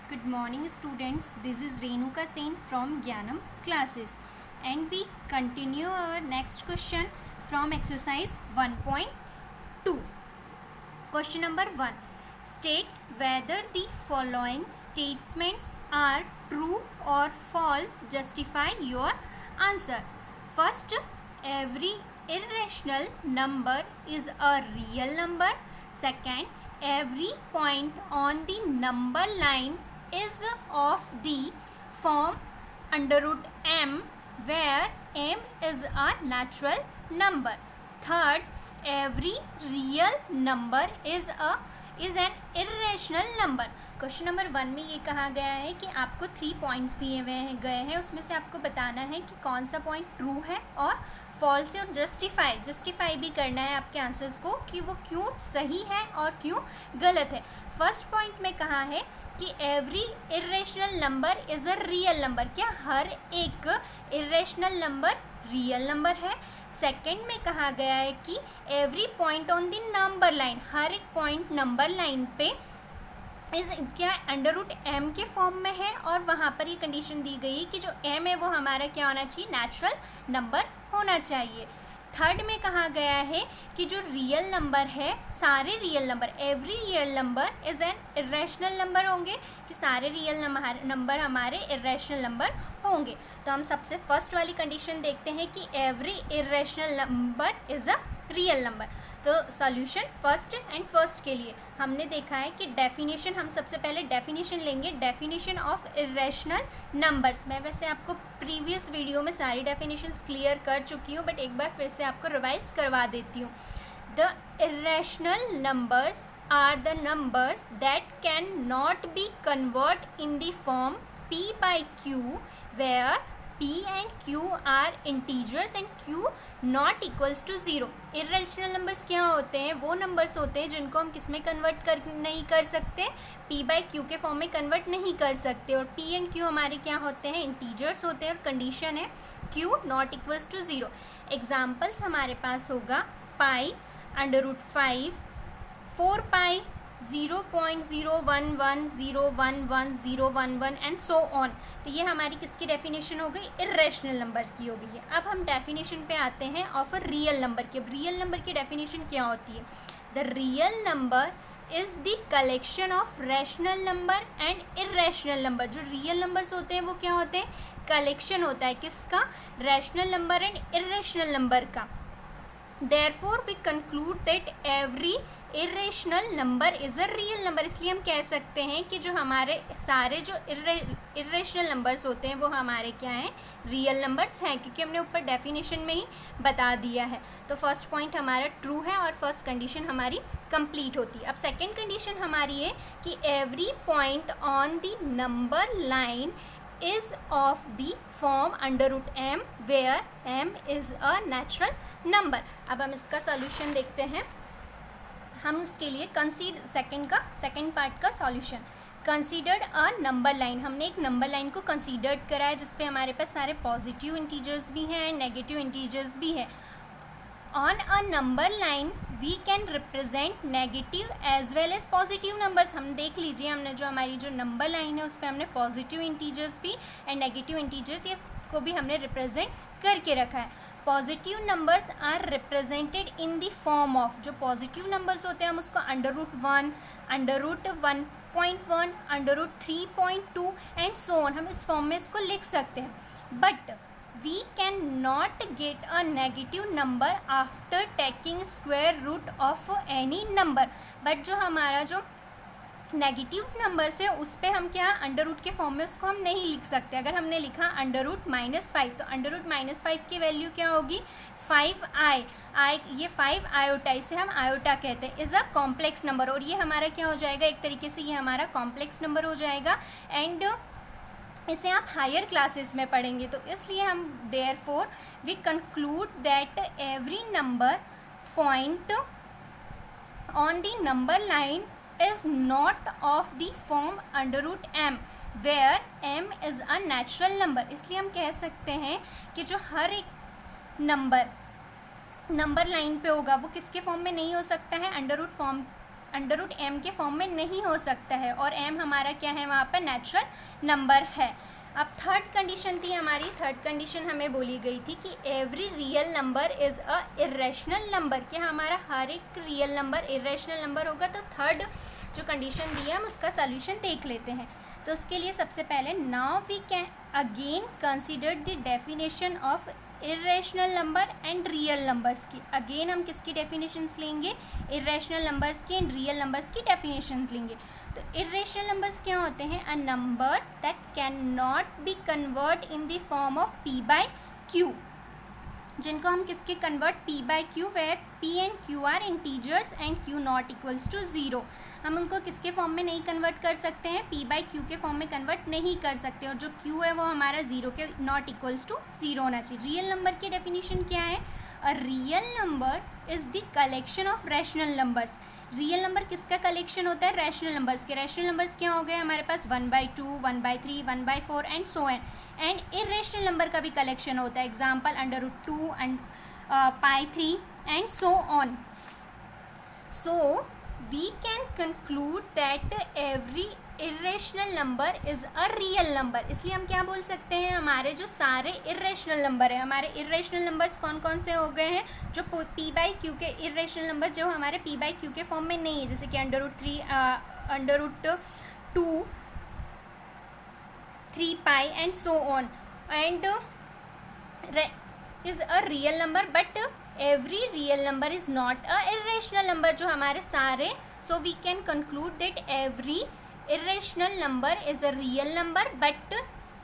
Good morning students, this is Renuka Sen from Gyanam classes and we continue our next question from exercise 1.2. Question number 1. State whether the following statements are true or false. Justify your answer. First, every irrational number is a real number. Second, every point on the number line is of the form under root m, where m is a natural number. Third, every real number is an irrational number. Question number 1 में ये कहा गया है कि आपको 3 points दिए हुए गए हैं, उसमें से आपको बताना है कि कौन सा पॉइंट ट्रू है और फॉल्स है, और जस्टिफाई भी करना है आपके आंसर्स को कि वो क्यों सही है और क्यों गलत है. फर्स्ट पॉइंट में कहा है कि every irrational number is a real number. क्या हर एक इरेशनल नंबर रियल नंबर है? सेकेंड में कहा गया है कि every point on the number line, हर एक पॉइंट नंबर लाइन पे इस क्या अंडर रूट एम के फॉर्म में है, और वहाँ पर ये कंडीशन दी गई कि जो एम है वो हमारा क्या होना चाहिए, नेचुरल नंबर होना चाहिए. थर्ड में कहा गया है कि जो रियल नंबर है, सारे real number, every real number is an irrational number होंगे, कि सारे रियल नंबर हमारे इरेशनल नंबर होंगे. तो हम सबसे फर्स्ट वाली कंडीशन देखते हैं कि every irrational number is a real number. तो सॉल्यूशन फर्स्ट के लिए हमने देखा है कि डेफिनेशन, हम सबसे पहले डेफिनेशन लेंगे, डेफिनेशन ऑफ इरेशनल नंबर्स. मैं वैसे आपको प्रीवियस वीडियो में सारी डेफिनेशंस क्लियर कर चुकी हूँ, बट एक बार फिर से आपको रिवाइज करवा देती हूँ. The irrational numbers are the numbers that can not be convert in the form p by q, where p and q are integers and q not equals to zero. Irrational numbers क्या होते हैं? वो numbers होते हैं जिनको हम किस में कन्वर्ट नहीं कर सकते, p बाई q के फॉर्म में कन्वर्ट नहीं कर सकते, और p एंड q हमारे क्या होते हैं, इंटीजर्स होते हैं, और कंडीशन है q not equals to zero. Examples हमारे पास होगा पाई, अंडर रूट 5, 4 पाई, 0.011011011 एंड सो ऑन. तो ये हमारी किसकी डेफिनेशन हो गई, इरेशनल नंबर्स की हो गई है. अब हम डेफिनेशन पे आते हैं ऑफ अ रियल नंबर की. अब रियल नंबर की डेफिनेशन क्या होती है? The real number is the collection of rational number and irrational number. जो रियल नंबर्स होते हैं वो क्या होते हैं, कलेक्शन होता है किसका, rational number and irrational number का. Therefore we conclude that every irrational number is a real number. इसलिए हम कह सकते हैं कि जो हमारे सारे जो irrational numbers होते हैं वो हमारे क्या हैं, रियल नंबर्स हैं, क्योंकि हमने ऊपर डेफिनेशन में ही बता दिया है. तो फर्स्ट पॉइंट हमारा ट्रू है और फर्स्ट कंडीशन हमारी कंप्लीट होती है. अब सेकेंड कंडीशन हमारी है कि every point on the number line is of the form under root m, where m is a natural number. अब हम इसका सॉल्यूशन देखते हैं. हम इसके लिए सेकेंड पार्ट का सॉल्यूशन, कंसीडर्ड अ नंबर लाइन. हमने एक नंबर लाइन को कंसीडर्ड करा है जिसपे हमारे पास सारे पॉजिटिव इंटीजर्स भी हैं एंड नेगेटिव इंटीजर्स भी हैं. On a number line we can represent negative as well as positive numbers. हम देख लीजिए, हमने जो हमारी जो नंबर लाइन है उस पर हमने पॉजिटिव इंटीजर्स भी एंड नेगेटिव इंटीजर्स ये को भी हमने रिप्रेजेंट करके रखा है. Positive numbers are represented in the form of, जो पॉजिटिव नंबर्स होते हैं हम उसको under root 1, under root 1.1, under root 3.2 and so on, हम इस फॉर्म में इसको लिख सकते हैं. But we cannot get a negative number after taking square root of any number. But जो हमारा जो नेगेटिव्स नंबर्स है उस पर हम क्या अंडर रूट के फॉर्म में उसको हम नहीं लिख सकते. अगर हमने लिखा अंडर रूट -5, तो अंडर रूट -5 की वैल्यू क्या होगी, 5i. ये 5 आयोटा, इसे हम आयोटा कहते हैं, इज़ अ कॉम्प्लेक्स नंबर, और ये हमारा क्या हो जाएगा, एक तरीके से ये हमारा कॉम्प्लेक्स नंबर हो जाएगा. एंड इसे आप हायर क्लासेस में पढ़ेंगे. तो इसलिए हम therefore we conclude that every number point on the number line is not of the form under root m, where m is a natural number. इसलिए हम कह सकते हैं कि जो हर एक नंबर लाइन पे होगा वो किसके फॉर्म में नहीं हो सकता है, अंडर रूट फॉर्म m के फॉर्म में नहीं हो सकता है, और m हमारा क्या है वहाँ पर नेचुरल नंबर है। अब थर्ड कंडीशन थी हमारी, थर्ड कंडीशन हमें बोली गई थी कि every real number is a irrational number, कि हमारा हर एक रियल नंबर इरेशनल नंबर होगा। तो थर्ड जो कंडीशन दी है हम उसका सॉल्यूशन देख लेते हैं। तो उसके लिए सबसे पहले now we can again consider the definition of irrational number and real numbers की। अगेन हम किसकी डेफिनेशंस लेंगे, इरेशनल नंबर्स की एंड रियल नंबर्स की डेफिनेशंस लेंगे। तो इरेशनल नंबर्स क्या होते हैं, a number that can not be convert in the form of p by q, जिनको हम किसके convert p by q, where p and q are integers and q not equals to 0। हम उनको किसके form में नहीं कन्वर्ट कर सकते हैं, p बाई q के फॉर्म में कन्वर्ट नहीं कर सकते, और जो q है वो हमारा 0 के नॉट इक्वल्स टू 0 होना चाहिए। रियल नंबर की डेफिनेशन क्या है, a real number is the collection of rational numbers. Real number किसका कलेक्शन होता है, रैशनल नंबर्स के। रैशनल नंबर्स क्या हो गए हमारे पास, 1/2, 1/3, 1/4 and so on. And irrational number का भी कलेक्शन होता है, example √2 and π3 and so on. So we can conclude that every irrational number is a real number. इसलिए हम क्या बोल सकते हैं, हमारे जो सारे इरेशनल नंबर है, हमारे इरेशनल नंबर्स कौन कौन से हो गए हैं, जो p बाई q के इरेशनल नंबर जो हमारे p बाई q के फॉर्म में नहीं है, जैसे कि √3, √2, 3π and so on, and is a real number but every real number is not a irrational number, जो हमारे सारे। So we can conclude that every irrational number is a real number but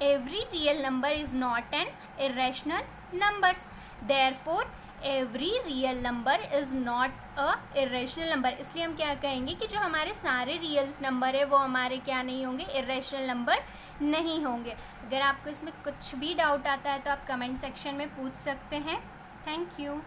every real number is not an irrational numbers. Therefore every real number is not a irrational number. इसलिए हम क्या कहेंगे कि जो हमारे सारे रियल्स नंबर है वो हमारे क्या नहीं होंगे, irrational नंबर नहीं होंगे। अगर आपको इसमें कुछ भी डाउट आता है तो आप कमेंट सेक्शन में पूछ सकते हैं। Thank you.